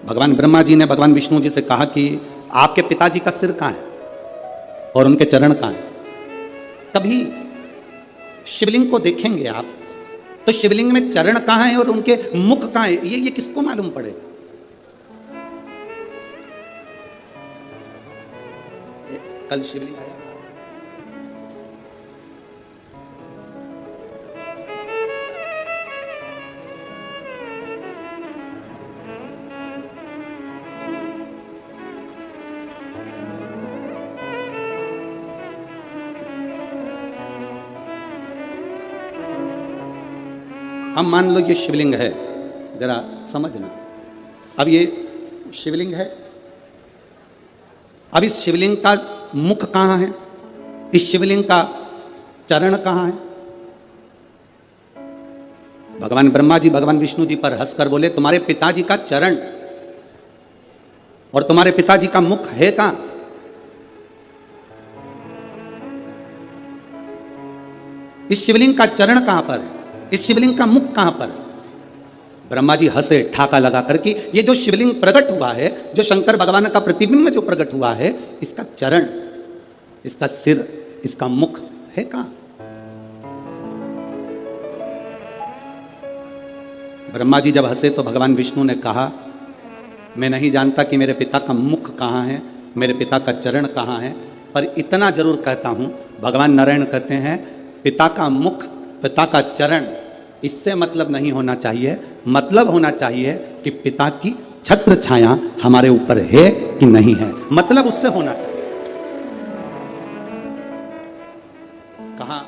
भगवान ब्रह्मा जी ने भगवान विष्णु जी से कहा कि आपके पिताजी का सिर कहाँ है और उनके चरण कहाँ है। तभी शिवलिंग को देखेंगे आप तो शिवलिंग में चरण कहाँ है और उनके मुख कहाँ है, ये किसको मालूम पड़ेगा। कल शिवलिंग आया, हम मान लो ये शिवलिंग है, जरा समझना। अब ये शिवलिंग है, अब इस शिवलिंग का मुख कहाँ है, इस शिवलिंग का चरण कहाँ है। भगवान ब्रह्मा जी भगवान विष्णु जी पर हंसकर बोले तुम्हारे पिताजी का चरण और तुम्हारे पिताजी का मुख है कहाँ। इस शिवलिंग का चरण कहां पर है, इस शिवलिंग का मुख कहां पर है। ब्रह्मा जी हंसे ठाका लगा करके, ये जो शिवलिंग प्रकट हुआ है, जो शंकर भगवान का प्रतिबिंब जो प्रकट हुआ है, इसका चरण, इसका सिर, इसका मुख है कहां। ब्रह्मा जी जब हंसे तो भगवान विष्णु ने कहा मैं नहीं जानता कि मेरे पिता का मुख कहां है, मेरे पिता का चरण कहां है, पर इतना जरूर कहता हूं, भगवान नारायण कहते हैं पिता का मुख, पिता का चरण, इससे मतलब नहीं होना चाहिए। मतलब होना चाहिए कि पिता की छत्र छाया हमारे ऊपर है कि नहीं है, मतलब उससे होना चाहिए। कहां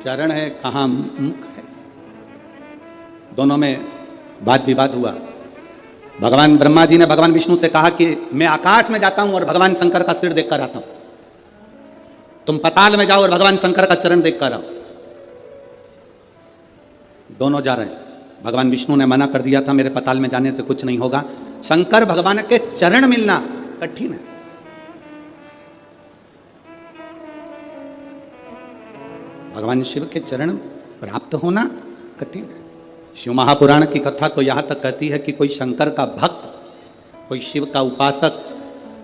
चरण है, कहां मुख है, दोनों में वाद विवाद हुआ। भगवान ब्रह्मा जी ने भगवान विष्णु से कहा कि मैं आकाश में जाता हूं और भगवान शंकर का सिर देखकर आता हूं, तुम पताल में जाओ और भगवान शंकर का चरण देखकर आओ। दोनों जा रहे हैं। भगवान विष्णु ने मना कर दिया था मेरे पताल में जाने से कुछ नहीं होगा, शंकर भगवान के चरण मिलना कठिन है। भगवान शिव के चरण प्राप्त होना कठिन है। शिव महापुराण की कथा तो यहां तक कहती है कि कोई शंकर का भक्त, कोई शिव का उपासक,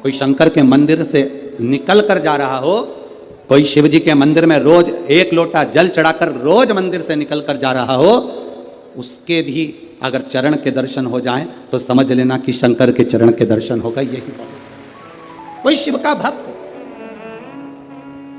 कोई शंकर के मंदिर से निकल कर जा रहा हो, कोई शिव जी के मंदिर में रोज एक लोटा जल चढ़ाकर रोज मंदिर से निकल कर जा रहा हो, उसके भी अगर चरण के दर्शन हो जाएं तो समझ लेना कि शंकर के चरण के दर्शन होगा। यही बहुत। कोई शिव का भक्त,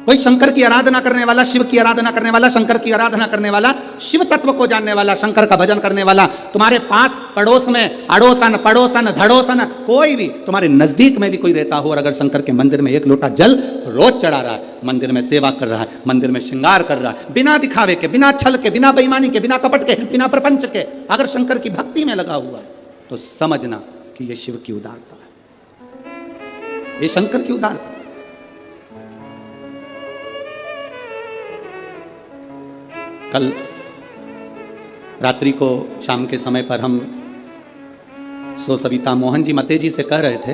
कोई शंकर की आराधना करने वाला, शिव की आराधना करने वाला, शंकर की आराधना करने वाला, शिव तत्व को जानने वाला, शंकर का भजन करने वाला, तुम्हारे पास पड़ोस में अड़ोसन पड़ोसन धड़ोसन कोई भी तुम्हारे नजदीक में भी कोई रहता हो और अगर शंकर के मंदिर में एक लोटा जल रोज चढ़ा रहा है, मंदिर में सेवा कर रहा है, मंदिर में श्रृंगार कर रहा है, बिना दिखावे के, बिना छल के, बिना बेईमानी के, बिना कपट के, बिना प्रपंच के, अगर शंकर की भक्ति में लगा हुआ है तो समझना कि यह शिव की उदारता है, ये शंकर की उदारता। कल रात्रि को शाम के समय पर हम सविता मोहन जी मते जी से कह रहे थे,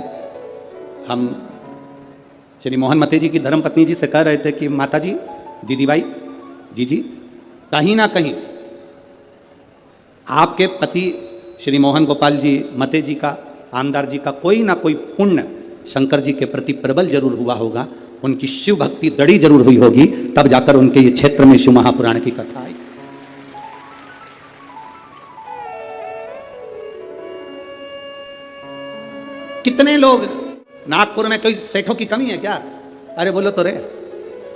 हम श्री मोहन मते जी की धर्मपत्नी जी से कह रहे थे कि माता जी, दीदी भाई, जी, कहीं ना कहीं आपके पति श्री मोहन गोपाल जी मते जी का, आमदार जी का कोई ना कोई पुण्य शंकर जी के प्रति प्रबल जरूर हुआ होगा, उनकी शिव भक्ति दड़ी जरूर हुई होगी, तब जाकर उनके ये क्षेत्र में शिव महापुराण की कथा आई। कितने लोग, नागपुर में कोई सेठों की कमी है क्या? अरे बोलो तो रे,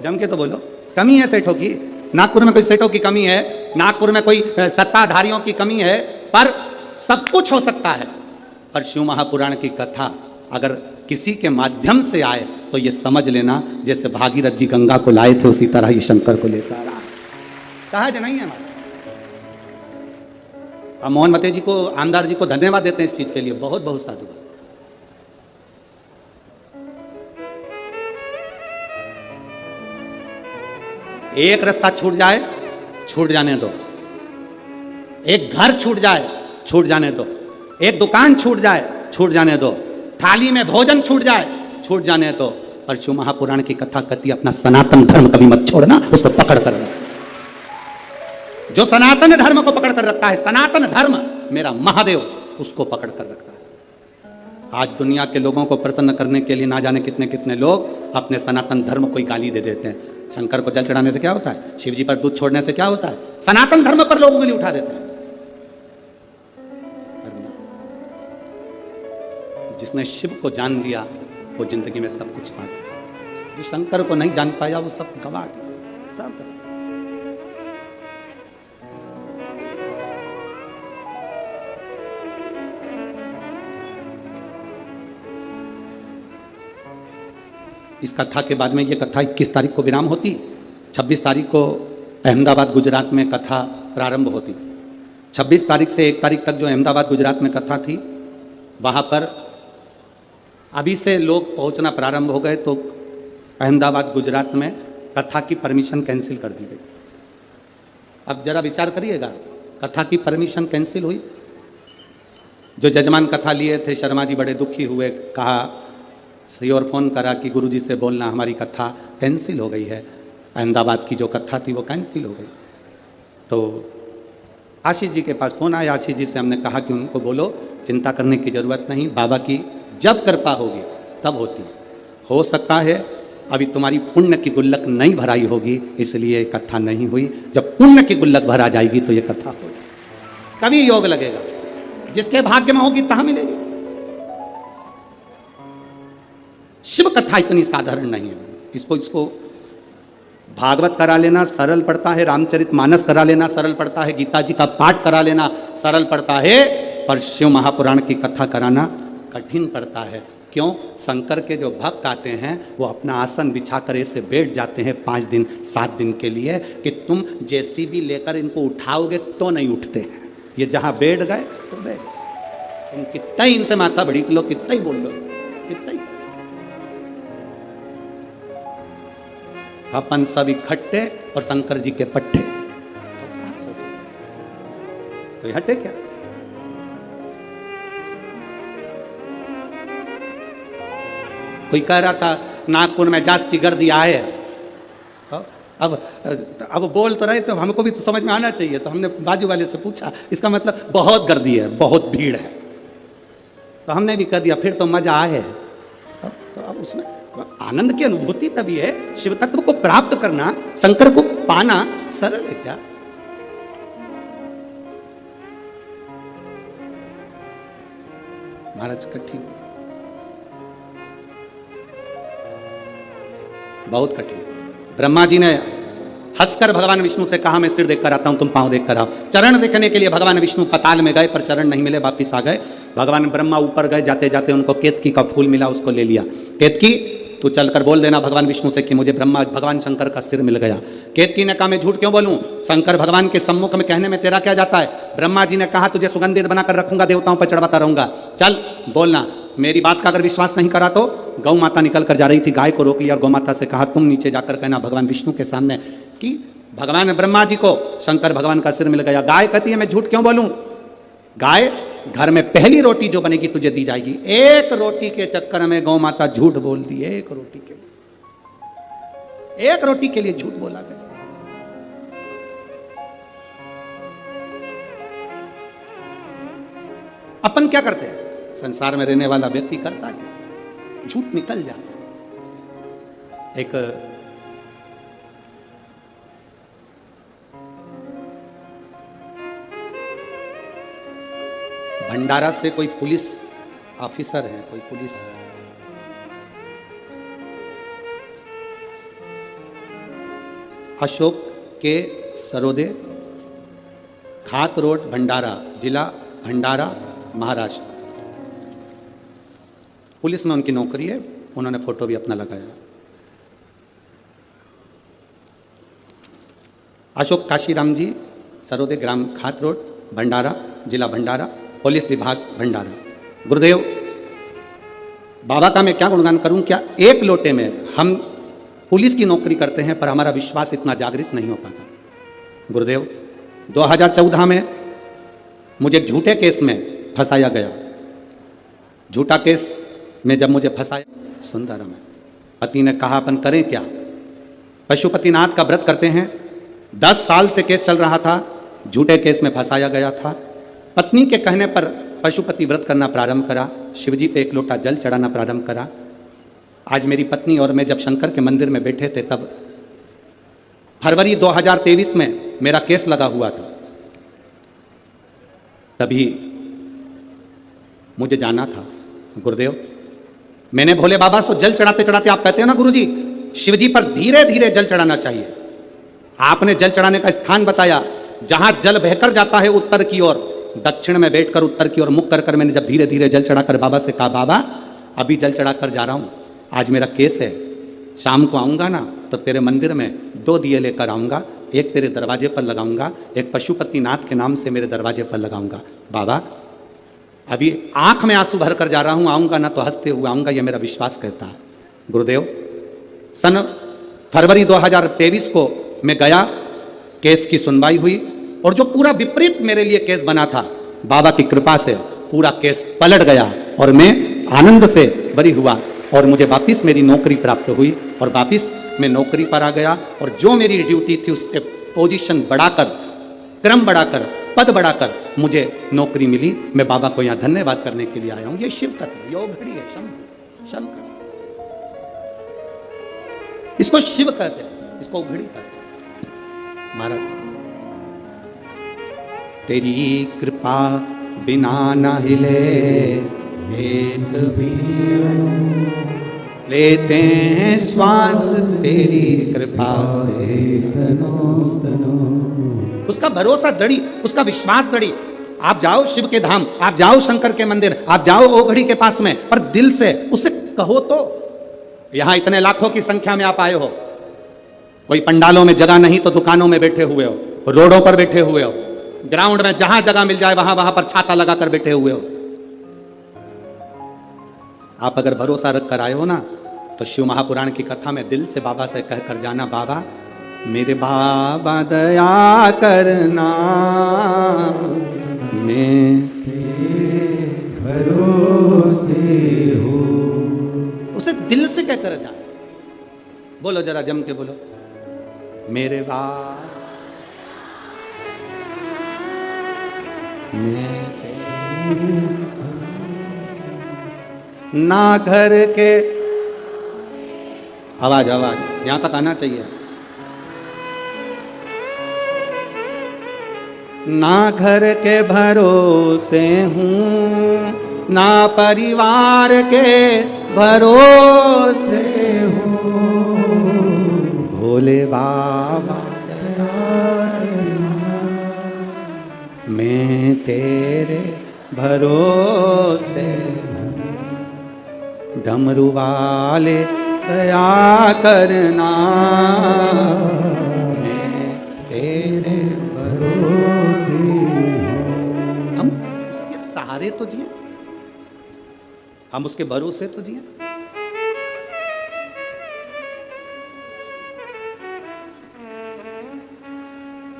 जम के तो बोलो, कमी है सेठों की? नागपुर में कोई सेठों की कमी है? नागपुर में कोई सत्ताधारियों की कमी है? पर सब कुछ हो सकता है। पर शिव महापुराण की कथा अगर किसी के माध्यम से आए तो ये समझ लेना जैसे भागीरथ जी गंगा को लाए थे उसी तरह ये शंकर को लेकर आ रहा है। सहज नहीं है। हम मोहन मते जी को, आमदार जी को धन्यवाद देते हैं इस चीज के लिए, बहुत बहुत साधुवाद। एक रास्ता छूट जाए, छूट जाने दो। एक घर छूट जाए, छूट जाने दो। एक दुकान छूट जाए, छूट जाने दो। थाली में भोजन छूट जाए, छूट जाने दो। पर शिव महापुराण की कथा कहती अपना सनातन धर्म कभी मत छोड़ना, उसको पकड़ कर रखना। जो सनातन धर्म को पकड़ कर रखता है, सनातन धर्म मेरा महादेव, उसको पकड़ कर रखता है। आज दुनिया के लोगों को प्रसन्न करने के लिए ना जाने कितने कितने लोग अपने सनातन धर्म को ही गाली दे देते हैं। शंकर को जल चढ़ाने से क्या होता है, शिव जी पर दूध छोड़ने से क्या होता है, सनातन धर्म पर लोग उंगली उठा देते हैं। जिसने शिव को जान लिया वो जिंदगी में सब कुछ पा गया, जो शंकर को नहीं जान पाया वो सब गवा गया, सब गवा। इस कथा के बाद में ये कथा 21 तारीख को विराम होती, 26 तारीख को अहमदाबाद गुजरात में कथा प्रारंभ होती। 26 तारीख से 1 तारीख तक जो अहमदाबाद गुजरात में कथा थी, वहाँ पर अभी से लोग पहुँचना प्रारंभ हो गए, तो अहमदाबाद गुजरात में कथा की परमिशन कैंसिल कर दी गई। अब जरा विचार करिएगा, कथा की परमिशन कैंसिल हुई। जो जजमान कथा लिए थे शर्मा जी बड़े दुखी हुए, कहा सही और फ़ोन करा कि गुरुजी से बोलना हमारी कथा कैंसिल हो गई है, अहमदाबाद की जो कथा थी वो कैंसिल हो गई। तो आशीष जी के पास फ़ोन आया, आशीष जी से हमने कहा कि उनको बोलो चिंता करने की ज़रूरत नहीं, बाबा की जब कृपा होगी तब होती है। हो सकता है अभी तुम्हारी पुण्य की गुल्लक नहीं भराई होगी इसलिए कथा नहीं हुई, जब पुण्य की गुल्लक भरा जाएगी तो ये कथा होगी, कभी योग लगेगा, जिसके भाग्य में होगी तहाँ मिलेगी। शिव कथा इतनी साधारण नहीं है, इसको भागवत करा लेना सरल पड़ता है, रामचरितमानस करा लेना सरल पड़ता है, गीता जी का पाठ करा लेना सरल पड़ता है, पर शिव महापुराण की कथा कराना कठिन पड़ता है। क्यों? शंकर के जो भक्त आते हैं वो अपना आसन बिछा कर ऐसे बैठ जाते हैं 5 दिन 7 दिन के लिए कि तुम जेसीबी लेकर इनको उठाओगे तो नहीं उठते हैं। ये जहाँ बैठ गए तो बैठ गए। तुम कितना ही इनसे माथा भड़क लो, कितना ही बोल लो, कितना ही, अपन सब इकट्ठे और शंकर जी के पट्टे, कोई हटे क्या? कोई कह रहा था नागपुर में जास्ती गर्दी आए, अब बोल तो रहे तो हमको भी तो समझ में आना चाहिए, तो हमने बाजू वाले से पूछा, इसका मतलब बहुत गर्दी है, बहुत भीड़ है, तो हमने भी कह दिया फिर तो मजा आए। तो अब उसमें आनंद की अनुभूति तभी है, शिव तत्व को प्राप्त करना, शंकर को पाना सरल है क्या? महाराज कठिन, बहुत कठिन। ब्रह्मा जी ने हंसकर भगवान विष्णु से कहा मैं सिर देख कर आता हूं, तुम पांव देख कर आओ। चरण देखने के लिए भगवान विष्णु पाताल में गए, पर चरण नहीं मिले, वापिस आ गए। भगवान ब्रह्मा ऊपर गए, जाते जाते उनको केतकी का फूल मिला, उसको ले लिया। केतकी तू चलकर बोल देना भगवान विष्णु से कि मुझे भगवान शंकर का सिर मिल गया। केतकी ने कहा मैं झूठ क्यों बोलूं, शंकर भगवान के सम्मुख में कहने में तेरा क्या जाता है। ब्रह्मा जी ने कहा तुझे सुगंधित बनाकर रखूंगा, देवताओं पर चढ़वाता रहूंगा, चल बोलना। मेरी बात का अगर विश्वास नहीं करा तो गौ माता निकल कर जा रही थी, गाय को रोक लिया और गौ माता से कहा तुम नीचे जाकर कहना भगवान विष्णु के सामने कि भगवान ब्रह्मा जी को शंकर भगवान का सिर मिल गया। गाय कहती है मैं झूठ क्यों बोलूं, गाय घर में पहली रोटी जो बनेगी तुझे दी जाएगी। एक रोटी के चक्कर में गौ माता झूठ बोल दी, एक रोटी के लिए, एक रोटी के लिए झूठ बोला गया। अपन क्या करते हैं, संसार में रहने वाला व्यक्ति करता क्या, झूठ निकल जाता। एक भंडारा से कोई पुलिस ऑफिसर है, कोई पुलिस अशोक के सरोदे, खात रोड, भंडारा, जिला भंडारा, महाराष्ट्र। पुलिस में उनकी नौकरी है, उन्होंने फोटो भी अपना लगाया। अशोक काशीराम जी, सरोदे, ग्राम खात रोड, भंडारा, जिला भंडारा, पुलिस विभाग भंडारा। गुरुदेव बाबा का मैं क्या गुणगान करूं, क्या एक लोटे में हम पुलिस की नौकरी करते हैं पर हमारा विश्वास इतना जागृत नहीं हो पाता। गुरुदेव 2014 में मुझे एक झूठे केस में फंसाया गया। झूठा केस में जब मुझे फंसाया, सुंदरम है, पति ने कहा अपन करें क्या, पशुपतिनाथ का व्रत करते हैं। 10 साल से केस चल रहा था, झूठे केस में फंसाया गया था। पत्नी के कहने पर पशुपति व्रत करना प्रारंभ करा, शिवजी पे एक लोटा जल चढ़ाना प्रारंभ करा। आज मेरी पत्नी और मैं जब शंकर के मंदिर में बैठे थे, तब फरवरी 2023 में मेरा केस लगा हुआ था। तभी मुझे जाना था गुरुदेव। मैंने भोले बाबा से जल चढ़ाते चढ़ाते, आप कहते हो ना गुरुजी शिव जी पर धीरे धीरे जल चढ़ाना चाहिए, आपने जल चढ़ाने का स्थान बताया जहां जल बहकर जाता है उत्तर की ओर, दक्षिण में बैठकर उत्तर की ओर मुख कर कर मैंने जब धीरे धीरे जल चढ़ाकर बाबा से कहा, बाबा अभी जल चढ़ाकर जा रहा हूं, आज मेरा केस है, शाम को आऊंगा ना तो तेरे मंदिर में 2 दिए लेकर आऊंगा, एक तेरे दरवाजे पर लगाऊंगा, एक पशुपतिनाथ के नाम से मेरे दरवाजे पर लगाऊंगा। बाबा अभी आंख में आंसू भर कर जा रहा हूं, आऊंगा ना तो हंसते हुए आऊंगा, यह मेरा विश्वास कहता है। गुरुदेव सन फरवरी 2023 को मैं गया, केस की सुनवाई हुई और जो पूरा विपरीत मेरे लिए केस बना था, बाबा की कृपा से पूरा केस पलट गया और मैं आनंद से बरी हुआ और मुझे वापिस मेरी नौकरी प्राप्त हुई और वापिस मैं नौकरी पर आ गया और जो मेरी ड्यूटी थी उससे पोजीशन बढ़ाकर, क्रम बढ़ाकर, पद बढ़ाकर मुझे नौकरी मिली। मैं बाबा को यहाँ धन्यवाद करने के लिए आया हूँ। ये शिव तत्व, योग घड़ी है, शंकर, इसको शिव कहते हैं, इसको उघड़ी कहते हैं। महाराज तेरी कृपा बिना न हिले एक भी लेते हैं श्वास तेरी कृपा से, उसका भरोसा दृढ़ी, उसका विश्वास दृढ़ी। आप जाओ शिव के धाम, आप जाओ शंकर के मंदिर, आप जाओ ओघड़ी के पास में, पर दिल से उसे कहो तो। यहां इतने लाखों की संख्या में आप आए हो, कोई पंडालों में जगह नहीं तो दुकानों में बैठे हुए हो, रोडों पर बैठे हुए हो, ग्राउंड में जहां जगह मिल जाए वहां पर छाता लगाकर बैठे हुए हो। आप अगर भरोसा रख कर आए हो ना तो शिव महापुराण की कथा में दिल से बाबा से कहकर जाना, बाबा मेरे बाबा दया करना, मैं भरोसे हो। उसे दिल से कहकर जाना। बोलो जरा जम के बोलो, मेरे बाबा ना घर के, आवाज आवाज यहां तक आना चाहिए, ना घर के भरोसे हूं, ना परिवार के भरोसे हूं, भोले बाबा मैं तेरे भरोसे, डमरू वाले दया करना, मैं तेरे भरोसे। हम उसके सहारे तो जिए, हम उसके भरोसे तो जिए।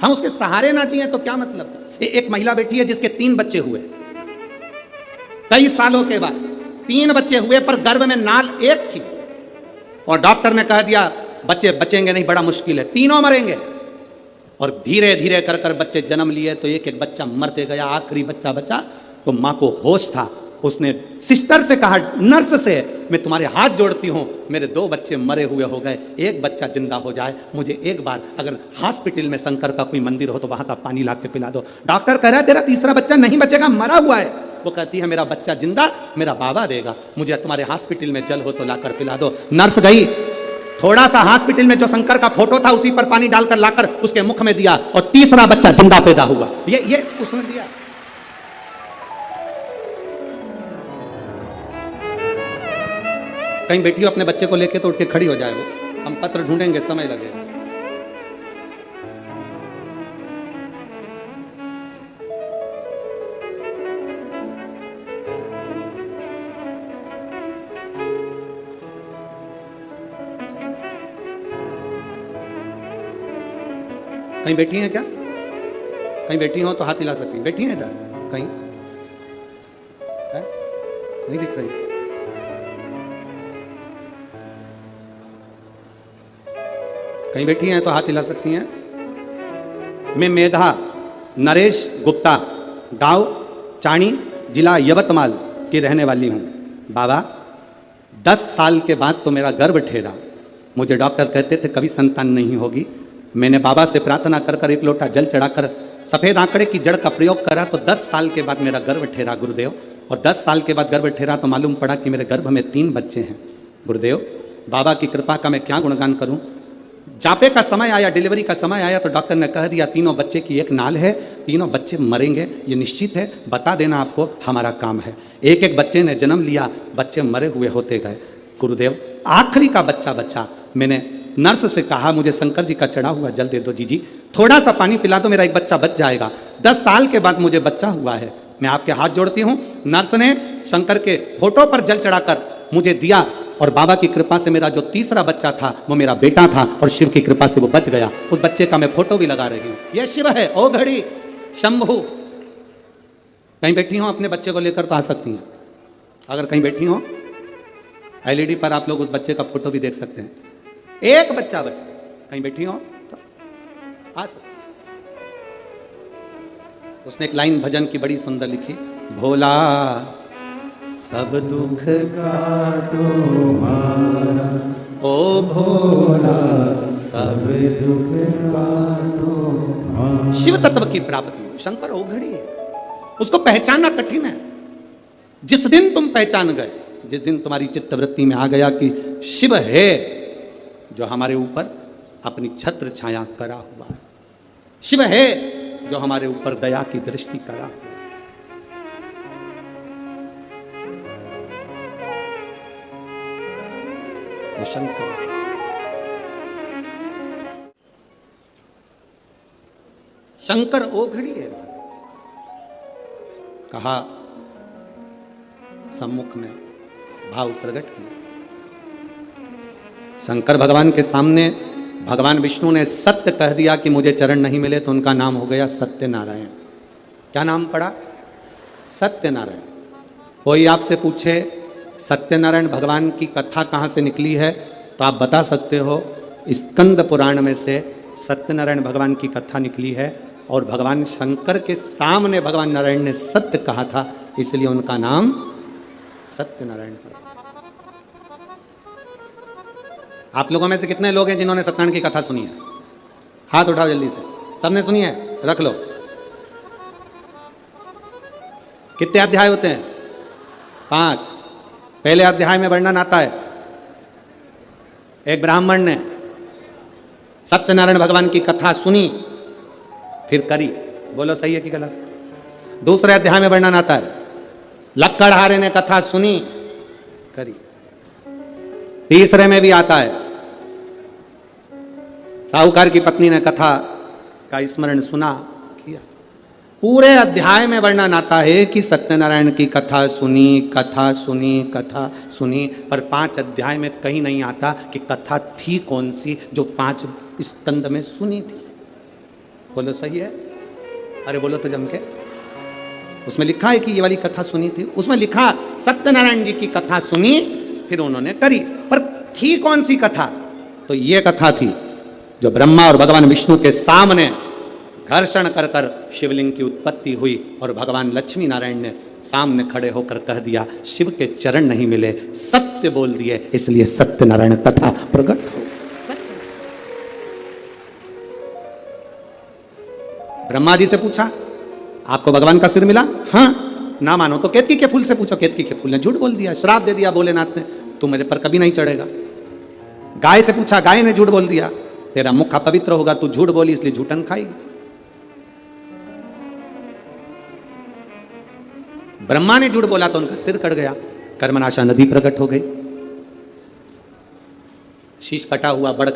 हम उसके सहारे ना जिए तो क्या मतलब। एक महिला बैठी है जिसके 3 बच्चे हुए, कई सालों के बाद 3 बच्चे हुए, पर गर्भ में नाल एक थी और डॉक्टर ने कह दिया बच्चे बचेंगे नहीं, बड़ा मुश्किल है, तीनों मरेंगे। और धीरे धीरे कर कर बच्चे जन्म लिए तो एक एक बच्चा मरते गया, आखिरी बच्चा बचा तो माँ को होश था। उसने सिस्टर से कहा, नर्स से, मैं तुम्हारे हाथ जोड़ती हूँ, मेरे 2 बच्चे मरे हुए हो गए, एक बच्चा जिंदा हो जाए, मुझे एक बार अगर हॉस्पिटल में शंकर का कोई मंदिर हो तो वहां का पानी ला के पिला दो। डॉक्टर कह रहा है तेरा तीसरा बच्चा नहीं बचेगा, मरा हुआ है। वो कहती है मेरा बच्चा जिंदा मेरा बाबा देगा, मुझे तुम्हारे हॉस्पिटल में जल हो तो लाकर पिला दो। नर्स गई, थोड़ा सा हॉस्पिटल में जो शंकर का फोटो था उसी पर पानी डालकर लाकर उसके मुख में दिया और तीसरा बच्चा जिंदा पैदा हुआ। ये उसने दिया। कहीं बैठी हो अपने बच्चे को लेके तो उठ के खड़ी हो जाए, वो हम पत्र ढूंढेंगे, समय लगेगा। कहीं बैठी हैं क्या? कहीं बैठी हो तो हाथ हिला सकती हैं। बैठी हैं इधर कहीं? है? नहीं दिख रही? कहीं बैठी हैं तो हाथ हिला सकती हैं। मैं मेधा नरेश गुप्ता, गांव चाणी, जिला यवतमाल की रहने वाली हूँ। बाबा 10 साल के बाद तो मेरा गर्भ ठहरा। मुझे डॉक्टर कहते थे कभी संतान नहीं होगी। मैंने बाबा से प्रार्थना कर कर 1 लोटा जल चढ़ाकर सफ़ेद आंकड़े की जड़ का प्रयोग करा तो 10 साल के बाद मेरा गर्भ ठहरा गुरुदेव। और 10 साल के बाद गर्भ ठहरा तो मालूम पड़ा कि मेरे गर्भ में 3 बच्चे हैं। गुरुदेव बाबा की कृपा का मैं क्या गुणगान करूं। जापे का समय आया, डिलीवरी का समय आया तो डॉक्टर ने कह दिया 3 बच्चे की एक नाल है, 3 बच्चे मरेंगे, ये निश्चित है, बता देना आपको हमारा काम है। एक एक बच्चे ने जन्म लिया, बच्चे मरे हुए होते गए। गुरुदेव आखिरी का बच्चा बचा। मैंने नर्स से कहा मुझे शंकर जी का चढ़ा हुआ जल दे दो जीजी, थोड़ा सा पानी पिला दो, मेरा एक बच्चा बच जाएगा। 10 साल के बाद मुझे बच्चा हुआ है। मैं आपके हाथ जोड़ती हूँ। नर्स ने शंकर के फोटो पर जल चढ़ाकर मुझे दिया और बाबा की कृपा से मेरा जो तीसरा बच्चा था वो मेरा बेटा था और शिव की कृपा से वो बच गया। उस बच्चे का मैं फोटो भी लगा रही हूँ। ये शिव है, ओ घड़ी शंभु। कहीं बैठी हो अपने बच्चे को लेकर तो आ सकती हैं। अगर कहीं बैठी हो LED पर आप लोग उस बच्चे का फोटो भी देख सकते हैं। एक बच्चा बचा, कहीं बैठी हो तो आ सकते। उसने एक लाइन भजन की बड़ी सुंदर लिखी, भोला सब दुख काटो मारा, ओ भोला सब दुख काटो मारा। शिव तत्व की प्राप्ति शंकर ओघड़ी है, उसको पहचानना कठिन है। जिस दिन तुम पहचान गए, जिस दिन तुम्हारी चित्तवृत्ति में आ गया कि शिव है जो हमारे ऊपर अपनी छत्र छाया करा हुआ है, शिव है जो हमारे ऊपर दया की दृष्टि करा हुआ है। शंकर शंकर ओघड़ी है। कहा सम्मुख में भाव प्रकट किया। शंकर भगवान के सामने भगवान विष्णु ने सत्य कह दिया कि मुझे चरण नहीं मिले तो उनका नाम हो गया सत्यनारायण। क्या नाम पड़ा? सत्यनारायण। कोई आपसे पूछे सत्यनारायण भगवान की कथा कहाँ से निकली है तो आप बता सकते हो स्कंद पुराण में से सत्यनारायण भगवान की कथा निकली है। और भगवान शंकर के सामने भगवान नारायण ने सत्य कहा था, इसलिए उनका नाम सत्यनारायण पड़ा। आप लोगों में से कितने लोग हैं जिन्होंने सत्यनारायण की कथा सुनी है? हाथ उठाओ जल्दी से। सबने सुनी है? रख लो। कितने अध्याय होते हैं? 5। पहले अध्याय में वर्णन आता है, एक ब्राह्मण ने सत्यनारायण भगवान की कथा सुनी फिर करी। बोलो सही है कि गलत? दूसरे अध्याय में वर्णन आता है, लक्कड़हारे ने कथा सुनी करी। तीसरे में भी आता है, साहूकार की पत्नी ने कथा का स्मरण सुना किया। पूरे अध्याय में वर्णन आता है कि सत्यनारायण की कथा सुनी, कथा सुनी, कथा सुनी, पर 5 अध्याय में कहीं नहीं आता कि कथा थी कौन सी जो 5 स्कंद में सुनी थी। बोलो सही है? अरे बोलो तो जम के। उसमें लिखा है कि ये वाली कथा सुनी थी, उसमें लिखा सत्यनारायण जी की कथा सुनी फिर उन्होंने करी, पर थी कौन सी कथा? तो ये कथा थी जो ब्रह्मा और भगवान विष्णु के सामने घर्षण कर कर शिवलिंग की उत्पत्ति हुई और भगवान लक्ष्मी नारायण ने सामने खड़े होकर कह दिया शिव के चरण नहीं मिले, सत्य बोल दिए, इसलिए सत्यनारायण कथा प्रकट हो। ब्रह्मा जी से पूछा आपको भगवान का सिर मिला? हाँ। ना मानो तो केतकी के फूल से पूछो। केतकी के फूल ने झूठ बोल दिया, श्राप दे दिया भोलेनाथ ने, तू मेरे पर कभी नहीं चढ़ेगा। गाय से पूछा, गाय ने झूठ बोल दिया, तेरा मुख अपवित्र होगा, तू झूठ बोली इसलिए झूठन खाएगी। ब्रह्मा ने झूठ बोला तो उनका सिर कट गया, कर्मनाशा नदी प्रकट हो गई, शीश कटा हुआ बड़